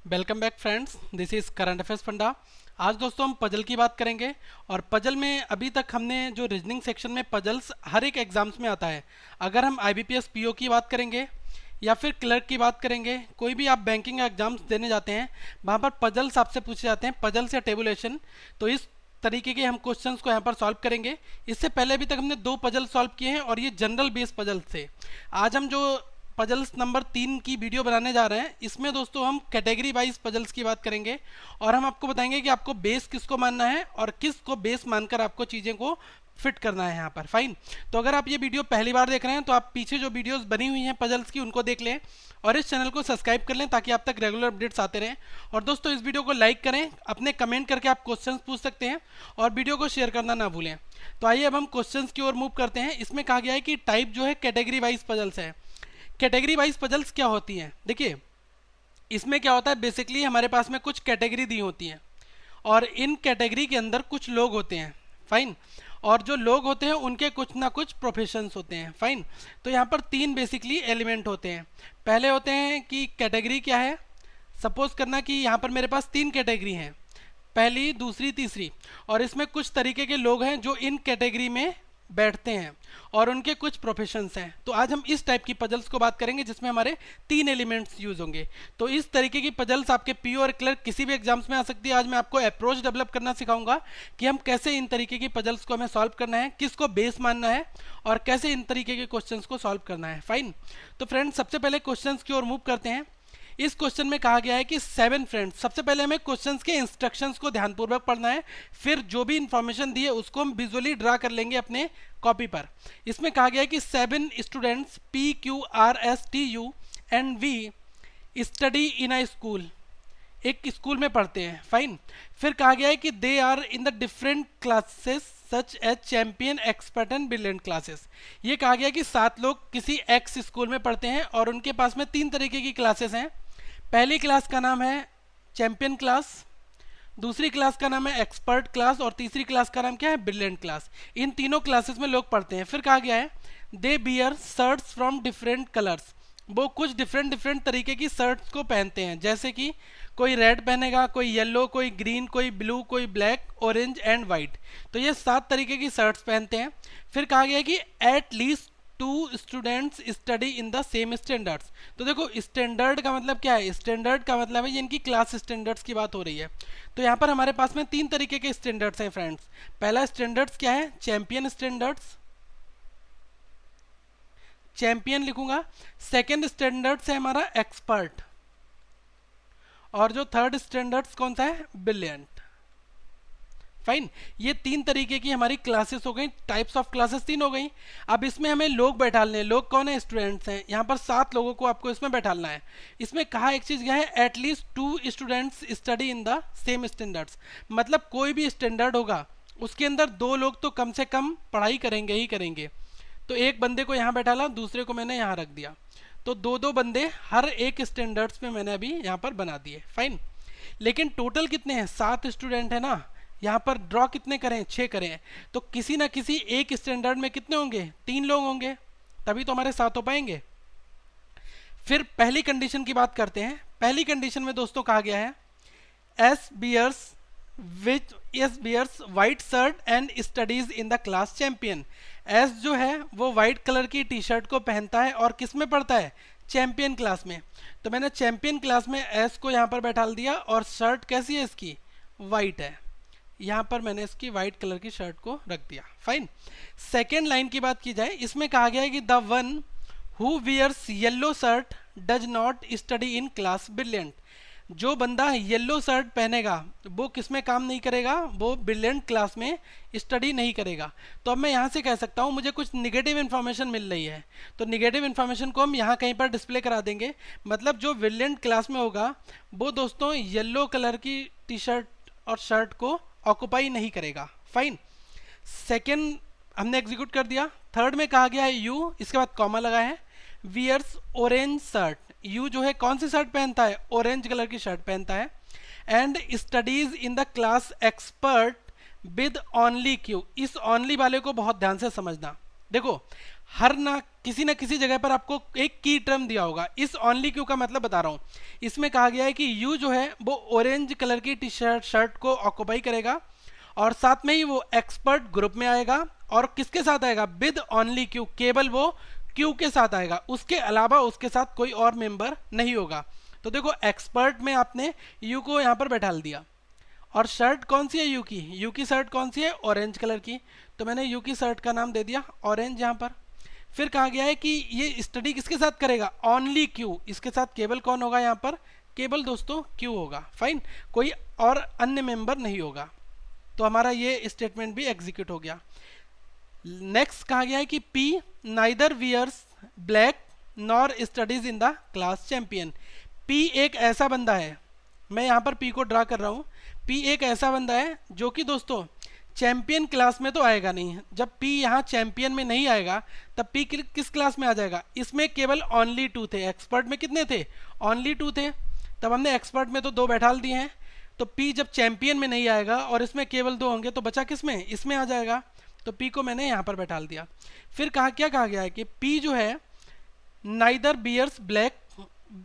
Welcome back friends, this is current affairs funda. आज दोस्तों हम पजल की बात करेंगे। और पजल में अभी तक हमने जो रीजनिंग सेक्शन में पजल्स हर एक एग्जाम्स में आता है। अगर हम आईबीपीएस पीओ की बात करेंगे या फिर क्लर्क की बात करेंगे, कोई भी आप बैंकिंग एग्जाम्स देने जाते हैं वहाँ पर पजल्स आपसे पूछे जाते हैं, पजल्स या टेबुलेशन। तो इस तरीके के हम क्वेश्चंस को यहाँ पर सॉल्व करेंगे। इससे पहले अभी तक हमने 2 पजल सॉल्व किए हैं और ये जनरल बेस पजल थे। आज हम जो पजल्स नंबर 3 की वीडियो बनाने जा रहे हैं, इसमें दोस्तों हम कैटेगरी वाइज पजल्स की बात करेंगे और हम आपको बताएंगे कि आपको बेस किसको मानना है और किसको बेस मानकर आपको चीज़ें को फिट करना है यहाँ पर। फाइन। तो अगर आप ये वीडियो पहली बार देख रहे हैं तो आप पीछे जो वीडियोस बनी हुई हैं पजल्स की उनको देख लें और इस चैनल को सब्सक्राइब कर लें ताकि आप तक रेगुलर अपडेट्स आते रहें। और दोस्तों इस वीडियो को लाइक करें, अपने कमेंट करके आप क्वेश्चंस पूछ सकते हैं और वीडियो को शेयर करना ना भूलें। तो आइए अब हम क्वेश्चंस की ओर मूव करते हैं। इसमें कहा गया है कि टाइप जो है कैटेगरी वाइज पजल्स है। कैटेगरी वाइज पजल्स क्या होती हैं? देखिए, इसमें क्या होता है, बेसिकली हमारे पास में कुछ कैटेगरी दी होती हैं और इन कैटेगरी के अंदर कुछ लोग होते हैं। फाइन। और जो लोग होते हैं उनके कुछ ना कुछ प्रोफेशंस होते हैं। फाइन। तो यहाँ पर 3 बेसिकली एलिमेंट होते हैं। पहले होते हैं कि कैटेगरी क्या है। सपोज करना कि यहाँ पर मेरे पास 3 कैटेगरी हैं, पहली, दूसरी, तीसरी, और इसमें कुछ तरीके के लोग हैं जो इन कैटेगरी में बैठते हैं और उनके कुछ प्रोफेशंस हैं। तो आज हम इस टाइप की पजल्स को बात करेंगे जिसमें हमारे 3 एलिमेंट्स यूज होंगे। तो इस तरीके की पजल्स आपके पीओ और क्लर्क किसी भी एग्जाम्स में आ सकती है। आज मैं आपको अप्रोच डेवलप करना सिखाऊंगा कि हम कैसे इन तरीके की पजल्स को हमें सॉल्व करना है, किसको बेस मानना है और कैसे इन तरीके के क्वेश्चंस को सॉल्व करना है। फाइन। तो फ्रेंड्स, सबसे पहले क्वेश्चंस की ओर मूव करते हैं। इस क्वेश्चन में कहा गया है कि 7 फ्रेंड्स। सबसे पहले हमें क्वेश्चंस के इंस्ट्रक्शंस को ध्यानपूर्वक पढ़ना है, फिर जो भी इंफॉर्मेशन दी है उसको हम विजुअली ड्रा कर लेंगे अपने कॉपी पर। इसमें कहा गया है कि 7 students PQRSTU and V study in a school, एक स्कूल में पढ़ते हैं। फाइन। फिर कहा गया है कि they are in the different classes such as champion, expert and brilliant classes. ये कहा गया कि 7 लोग किसी एक्स स्कूल में पढ़ते हैं और उनके पास में 3 तरीके की क्लासेस हैं। पहली क्लास का नाम है चैंपियन क्लास, दूसरी क्लास का नाम है एक्सपर्ट क्लास और तीसरी क्लास का नाम क्या है, ब्रिलियंट क्लास। इन तीनों क्लासेस में लोग पढ़ते हैं। फिर कहा गया है दे beer shirts from different colours. वो कुछ डिफरेंट तरीके की शर्ट्स को पहनते हैं, जैसे कि कोई रेड पहनेगा, कोई येलो, कोई ग्रीन, कोई ब्लू, कोई ब्लैक, ऑरेंज एंड वाइट। तो ये 7 तरीके की शर्ट्स पहनते हैं। फिर कहा गया है कि at least 2 students study in the same standards. तो देखो, स्टैंडर्ड का मतलब क्या है? स्टैंडर्ड का मतलब है ये इनकी क्लास स्टैंडर्ड्स की बात हो रही है। तो यहाँ पर हमारे पास में 3 तरीके के स्टैंडर्ड्स हैं फ्रेंड्स। पहला स्टैंडर्ड्स क्या है? चैंपियन स्टैंडर्ड्स, चैंपियन लिखूंगा। सेकेंड स्टैंडर्ड्स है हमारा एक्सपर्ट और जो थर्ड स्टैंडर्ड्स कौन सा है? ब्रिलियंट। फाइन। ये 3 तरीके की हमारी क्लासेस हो गई, टाइप्स ऑफ क्लासेस 3 हो गई। अब इसमें हमें लोग बैठालने हैं। लोग कौन है? स्टूडेंट्स हैं। यहाँ पर 7 लोगों को आपको इसमें बैठालना है। इसमें कहा एक चीज क्या है, at least 2 students study in the same standards. मतलब कोई भी स्टैंडर्ड होगा उसके अंदर 2 लोग तो कम से कम पढ़ाई करेंगे ही करेंगे। तो एक बंदे को यहाँ बैठाला, दूसरे को मैंने यहाँ रख दिया। तो 2-2 बंदे हर एक स्टैंडर्ड्स में मैंने अभी यहाँ पर बना दिए। फाइन। लेकिन टोटल कितने हैं? 7 स्टूडेंट है ना। यहाँ पर ड्रॉ कितने करें? 6 करें। तो किसी ना किसी एक स्टैंडर्ड में कितने होंगे? 3 लोग होंगे, तभी तो हमारे 7 हो पाएंगे। फिर पहली कंडीशन की बात करते हैं। पहली कंडीशन में दोस्तों कहा गया है S wears white shirt and studies in the class champion. S जो है वो वाइट कलर की टी शर्ट को पहनता है और किस में पढ़ता है? चैंपियन क्लास में। तो मैंने चैंपियन क्लास में एस को यहाँ पर बैठा दिया और शर्ट कैसी है इसकी? वाइट है। यहाँ पर मैंने इसकी वाइट कलर की शर्ट को रख दिया। फाइन। सेकेंड लाइन की बात की जाए, इसमें कहा गया है कि the one who wears yellow shirt does not study in class brilliant. जो बंदा येलो शर्ट पहनेगा वो किस में काम नहीं करेगा? वो ब्रिलियंट क्लास में स्टडी नहीं करेगा। तो अब मैं यहाँ से कह सकता हूँ मुझे कुछ निगेटिव इन्फॉर्मेशन मिल रही है, तो निगेटिव इन्फॉर्मेशन को हम यहाँ कहीं पर डिस्प्ले करा देंगे। मतलब जो ब्रिलियंट क्लास में होगा वो दोस्तों येलो कलर की टी शर्ट और शर्ट को ऑक्युपाई नहीं करेगा। फाइन। सेकेंड हमने एग्जीक्यूट कर दिया। थर्ड में कहा गया है यू, इसके बाद कॉमा लगा है, वियर्स ऑरेंज शर्ट। यू जो है कौन सी शर्ट पहनता है? ऑरेंज कलर की शर्ट पहनता है। And studies in the class expert with only Q. इस ओनली वाले को बहुत ध्यान से समझना। देखो, हर ना किसी जगह पर आपको एक की टर्म दिया होगा। इस ओनली क्यू का मतलब बता रहा हूँ। इसमें कहा गया है कि यू जो है वो ऑरेंज कलर की टी शर्ट को ऑक्यूपाई करेगा और साथ में ही वो एक्सपर्ट ग्रुप में आएगा। और किसके साथ आएगा? विद ओनली क्यू, केवल वो क्यू के साथ आएगा, उसके अलावा उसके साथ कोई और मेंबर नहीं होगा। तो देखो एक्सपर्ट में आपने यू को यहाँ पर बैठा दिया और शर्ट कौन सी है? यू की। यू की शर्ट कौन सी है? ऑरेंज कलर की। तो मैंने यू की शर्ट का नाम दे दिया ऑरेंज यहाँ पर। फिर कहा गया है कि ये स्टडी किसके साथ करेगा? Only Q. इसके साथ केवल कौन होगा यहाँ पर? केवल दोस्तों क्यू होगा। फाइन, कोई और अन्य मेंबर नहीं होगा। तो हमारा ये स्टेटमेंट भी एग्जीक्यूट हो गया। नेक्स्ट कहा गया है कि P neither wears black nor studies in the class champion. P एक ऐसा बंदा है, मैं यहाँ पर पी को ड्रा कर रहा हूँ। पी एक ऐसा बंदा है जो कि दोस्तों चैंपियन क्लास में तो आएगा नहीं। जब पी यहाँ चैंपियन में नहीं आएगा तब पी किस क्लास में आ जाएगा? इसमें केवल ओनली 2 थे, एक्सपर्ट में कितने थे? ओनली 2 थे। तब हमने एक्सपर्ट में तो 2 बैठा दिए हैं। तो पी जब चैंपियन में नहीं आएगा और इसमें केवल 2 होंगे तो बचा किस में? इसमें आ जाएगा। तो पी को मैंने यहाँ पर बैठा दिया। फिर क्या कहा गया है कि पी जो है neither wears black,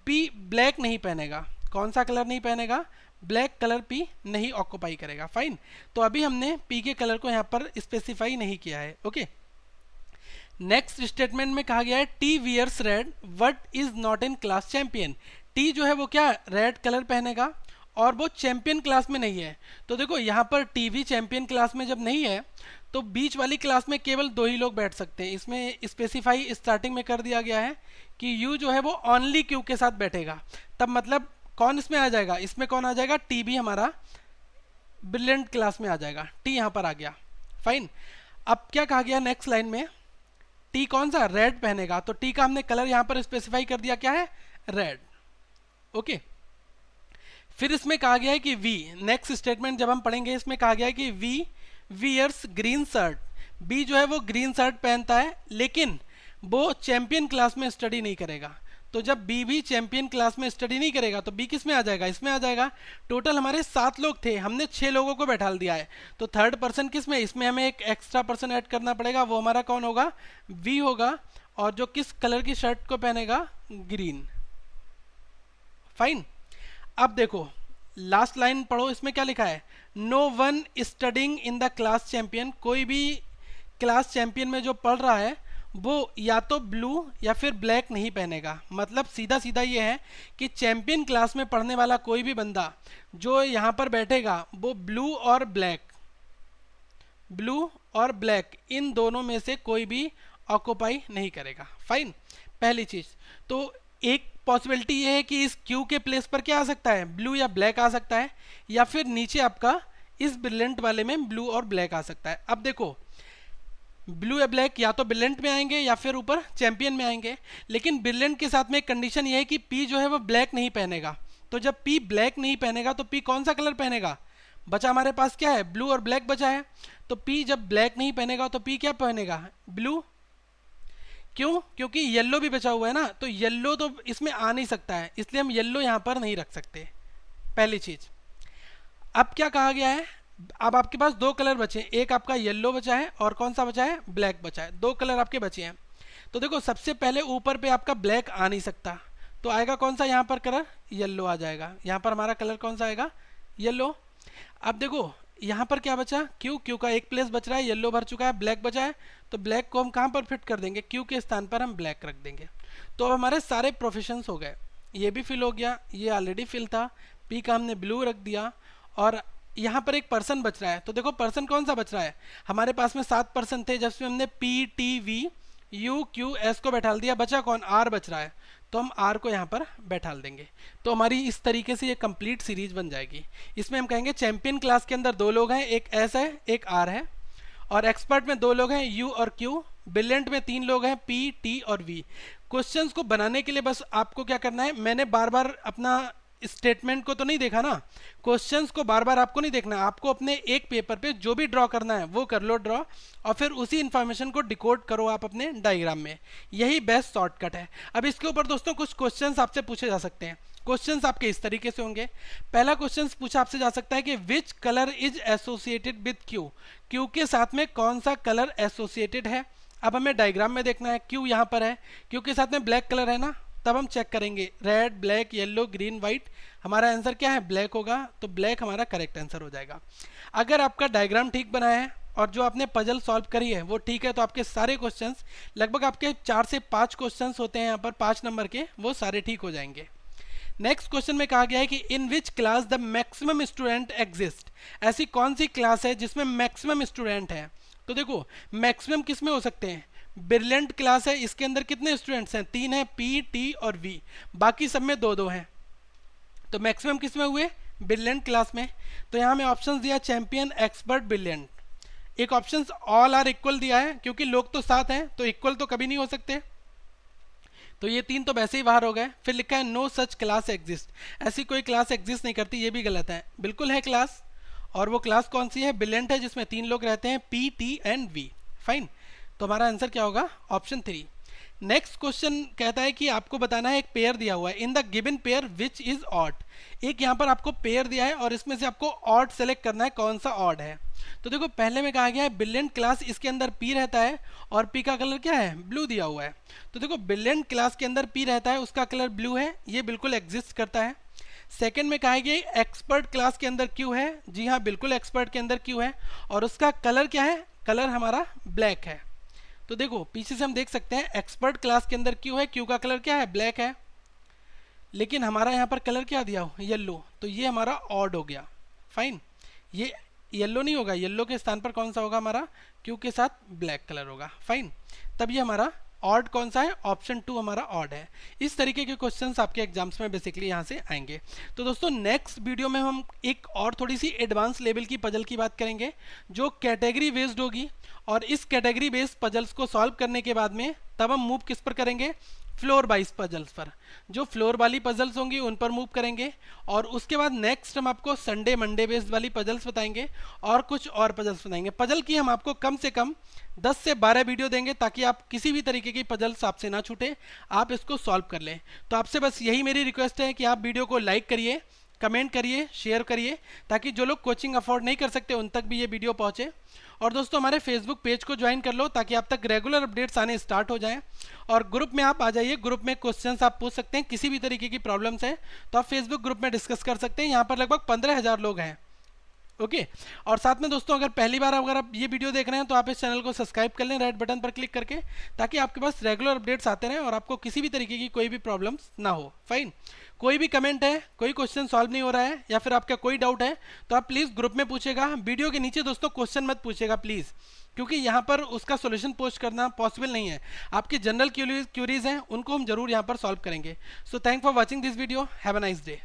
P black नहीं पहनेगा। कौन सा कलर नहीं पहनेगा? ब्लैक कलर पी नहीं ऑक्यूपाई करेगा। फाइन, तो अभी हमने पी के कलर को यहाँ पर स्पेसिफाई नहीं किया है। ओके, नेक्स्ट स्टेटमेंट में कहा गया है T wears red but is not in class champion. T जो है वो क्या? रेड कलर पहनेगा और वो चैंपियन क्लास में नहीं है। तो देखो यहाँ पर टी भी चैंपियन क्लास में जब नहीं है तो बीच वाली क्लास में केवल 2 ही लोग बैठ सकते हैं। इसमें स्पेसिफाई स्टार्टिंग में कर दिया गया है कि यू जो है वो ओनली क्यू के साथ बैठेगा। तब मतलब कौन इसमें आ जाएगा? इसमें कौन आ जाएगा? टी भी हमारा ब्रिलियंट क्लास में आ जाएगा। टी यहाँ पर आ गया। फाइन, अब क्या कहा गया नेक्स्ट लाइन में? टी कौन सा? रेड पहनेगा। तो टी का हमने कलर यहाँ पर स्पेसिफाई कर दिया, क्या है? रेड। ओके, फिर इसमें कहा गया है कि वी, नेक्स्ट स्टेटमेंट जब हम पढ़ेंगे इसमें कहा गया है कि V wears green shirt. B जो है वो ग्रीन शर्ट पहनता है लेकिन वो चैंपियन क्लास में स्टडी नहीं करेगा। तो जब बी भी चैंपियन क्लास में स्टडी नहीं करेगा तो बी किस में आ जाएगा? इसमें आ जाएगा। टोटल हमारे 7 लोग थे, हमने 6 लोगों को बैठा दिया है। तो थर्ड पर्सन किस में? इसमें हमें एक एक्स्ट्रा पर्सन ऐड करना पड़ेगा, वो हमारा कौन होगा? वी होगा। और जो किस कलर की शर्ट को पहनेगा? ग्रीन। फाइन, अब देखो लास्ट लाइन पढ़ो, इसमें क्या लिखा है? No one studying in the class champion. कोई भी क्लास चैंपियन में जो पढ़ रहा है वो या तो ब्लू या फिर ब्लैक नहीं पहनेगा। मतलब सीधा सीधा ये है कि चैंपियन क्लास में पढ़ने वाला कोई भी बंदा जो यहाँ पर बैठेगा वो ब्लू और ब्लैक इन दोनों में से कोई भी ऑक्यूपाई नहीं करेगा। फाइन, पहली चीज तो एक पॉसिबिलिटी ये है कि इस क्यू के प्लेस पर क्या आ सकता है? ब्लू या ब्लैक आ सकता है, या फिर नीचे आपका इस ब्रिलियंट वाले में ब्लू और ब्लैक आ सकता है। अब देखो ब्लू या ब्लैक या तो ब्रिलियंट में आएंगे या फिर ऊपर चैंपियन में आएंगे, लेकिन ब्रिलियंट के साथ में एक कंडीशन ये है कि पी जो है वो ब्लैक नहीं पहनेगा। तो जब पी ब्लैक नहीं पहनेगा तो पी कौन सा कलर पहनेगा? बचा हमारे पास क्या है? ब्लू और ब्लैक बचा है। तो पी जब ब्लैक नहीं पहनेगा तो पी क्या पहनेगा? ब्लू। क्यों? क्योंकि येलो भी बचा हुआ है ना, तो येलो तो इसमें आ नहीं सकता है, इसलिए हम येलो यहाँ पर नहीं रख सकते। पहली चीज। अब क्या कहा गया है? अब आपके पास 2 कलर बचे, एक आपका येलो बचा है और कौन सा बचा है? ब्लैक बचा है। 2 कलर आपके बचे हैं। तो देखो सबसे पहले ऊपर पे आपका ब्लैक आ नहीं सकता, तो आएगा कौन सा यहाँ पर कलर? येलो आ जाएगा। यहाँ पर हमारा कलर कौन सा आएगा? येलो। अब देखो यहाँ पर क्या बचा? क्यू का एक प्लेस बच रहा है, येलो भर चुका है, ब्लैक बचा है। तो ब्लैक को हम कहाँ पर फिट कर देंगे? क्यू के स्थान पर हम ब्लैक रख देंगे। तो अब हमारे सारे प्रोफेशंस हो गए। ये भी फिल हो गया, ये ऑलरेडी फिल था। पी का हमने ब्लू रख दिया और यहाँ पर एक पर्सन बच रहा है। तो देखो पर्सन कौन सा बच रहा है? हमारे पास में 7 पर्सन थे जिसमें हमने P T V you Q S को बैठा दिया। बचा कौन? आर बच रहा है, तो हम आर को यहाँ पर बैठा देंगे। तो हमारी इस तरीके से ये कंप्लीट सीरीज बन जाएगी। इसमें हम कहेंगे चैंपियन क्लास के अंदर 2 लोग हैं, एक एस है एक आर है, और एक्सपर्ट में 2 लोग हैं यू और क्यू, ब्रिलियंट में 3 लोग हैं पी टी और वी। क्वेश्चंस को बनाने के लिए बस आपको क्या करना है, मैंने बार बार अपना स्टेटमेंट को तो नहीं देखा ना, क्वेश्चंस को बार बार आपको नहीं देखना, आपको अपने एक पेपर पे जो भी ड्रॉ करना है वो कर लो ड्रॉ, और फिर उसी इन्फॉर्मेशन को डिकोड करो आप अपने डायग्राम में। यही बेस्ट शॉर्टकट है। अब इसके ऊपर दोस्तों कुछ क्वेश्चंस आपसे पूछे जा सकते हैं। क्वेश्चंस आपके इस तरीके से होंगे। पहला क्वेश्चन पूछा आपसे जा सकता है कि which colour is associated with Q. Q के साथ में कौन सा कलर एसोसिएटेड है? अब हमें डायग्राम में देखना है क्यू यहाँ पर है, क्यू के साथ में ब्लैक कलर है ना, तब हम चेक करेंगे red black yellow green white, हमारा आंसर क्या है ब्लैक होगा, तो ब्लैक हमारा करेक्ट आंसर हो जाएगा। अगर आपका डायग्राम ठीक बना है और जो आपने पजल सॉल्व करी है वो ठीक है, तो आपके सारे क्वेश्चंस, लगभग आपके 4 से 5 क्वेश्चंस होते हैं यहाँ पर 5 नंबर के, वो सारे ठीक हो जाएंगे। नेक्स्ट क्वेश्चन में कहा गया है कि in which class the maximum student exist, ऐसी कौन सी क्लास है जिसमें मैक्सिमम स्टूडेंट है। तो देखो मैक्सिमम किस में हो सकते हैं, ब्रिलियंट क्लास है, इसके अंदर कितने स्टूडेंट्स हैं 3 हैं, पी टी और वी, बाकी सब में 2-2 हैं, तो मैक्सिमम किस में हुए ब्रिलियंट क्लास में। तो यहाँ में ऑप्शन दिया चैंपियन एक्सपर्ट ब्रिलियंट, एक ऑप्शन ऑल आर इक्वल दिया है, क्योंकि लोग तो 7 हैं तो इक्वल तो कभी नहीं हो सकते, तो ये 3 तो वैसे ही बाहर हो गए। फिर लिखा है नो सच क्लास एग्जिस्ट, ऐसी कोई क्लास एग्जिस्ट नहीं करती, ये भी गलत है, बिल्कुल है क्लास, और वो क्लास कौन सी है ब्रिलियंट है, जिसमें 3 लोग रहते हैं P T and V, fine. तो हमारा आंसर क्या होगा ऑप्शन 3। नेक्स्ट क्वेश्चन कहता है कि आपको बताना है एक पेयर दिया हुआ है, in the given pair which is odd, एक यहाँ पर आपको पेयर दिया है और इसमें से आपको ऑड सेलेक्ट करना है, कौन सा ऑड है। तो देखो पहले में कहा गया है ब्रिलियंट क्लास, इसके अंदर पी रहता है और पी का कलर क्या है ब्लू दिया हुआ है, तो देखो ब्रिलियंट क्लास के अंदर पी रहता है, उसका कलर ब्लू है, ये बिल्कुल एग्जिस्ट करता है। सेकंड में कहा गया एक्सपर्ट क्लास के अंदर क्यू है, जी हाँ बिल्कुल एक्सपर्ट के अंदर क्यू है, और उसका कलर क्या है, कलर हमारा ब्लैक है। तो देखो पीछे से हम देख सकते हैं एक्सपर्ट क्लास के अंदर क्यू है, क्यू का कलर क्या है ब्लैक है, लेकिन हमारा यहाँ पर कलर क्या दिया हो येलो, तो ये हमारा ऑड हो गया, फाइन। ये येलो नहीं होगा, येलो के स्थान पर कौन सा होगा हमारा क्यू के साथ ब्लैक कलर होगा, फाइन। तब ये हमारा ऑड कौन सा है, ऑप्शन 2 हमारा ऑड है। इस तरीके के क्वेश्चंस आपके एग्जाम्स में बेसिकली यहाँ से आएंगे। तो दोस्तों नेक्स्ट वीडियो में हम एक और थोड़ी सी एडवांस लेवल की पजल की बात करेंगे, जो कैटेगरी बेस्ड होगी, और इस कैटेगरी बेस्ड पजल्स को सॉल्व करने के बाद में तब हम मूव किस पर करेंगे, फ्लोर वाइज पजल्स पर, जो फ्लोर वाली पजल्स होंगी उन पर मूव करेंगे, और उसके बाद नेक्स्ट हम आपको संडे मंडे बेस्ड वाली पजल्स बताएंगे और कुछ और पजल्स बताएंगे। पजल की हम आपको कम से कम 10 से 12 वीडियो देंगे, ताकि आप किसी भी तरीके की पजल्स आपसे ना छूटे, आप इसको सॉल्व कर लें। तो आपसे बस यही मेरी रिक्वेस्ट है कि आप वीडियो को लाइक करिए, कमेंट करिए, शेयर करिए, ताकि जो लोग कोचिंग अफोर्ड नहीं कर सकते उन तक भी ये वीडियो पहुंचे। और दोस्तों हमारे फेसबुक पेज को ज्वाइन कर लो, ताकि आप तक रेगुलर अपडेट्स आने स्टार्ट हो जाएं, और ग्रुप में आप आ जाइए, ग्रुप में क्वेश्चंस आप पूछ सकते हैं, किसी भी तरीके की प्रॉब्लम्स है तो आप फेसबुक ग्रुप में डिस्कस कर सकते हैं। यहाँ पर लगभग 15,000 लोग हैं, ओके। और साथ में दोस्तों अगर पहली बार अगर आप ये वीडियो देख रहे हैं तो आप इस चैनल को सब्सक्राइब कर लें रेड बटन पर क्लिक करके, ताकि आपके पास रेगुलर अपडेट्स आते रहें और आपको किसी भी तरीके की कोई भी प्रॉब्लम्स ना हो, फाइन। कोई भी कमेंट है, कोई क्वेश्चन सॉल्व नहीं हो रहा है, या फिर आपका कोई डाउट है, तो आप प्लीज़ ग्रुप में पूछेगा, वीडियो के नीचे दोस्तों क्वेश्चन मत पूछेगा प्लीज़, क्योंकि यहाँ पर उसका सोल्यूशन पोस्ट करना पॉसिबल नहीं है। आपकी जनरल क्यूरीज हैं उनको हम जरूर यहाँ पर सॉल्व करेंगे। So thank for watching this video, have a nice day.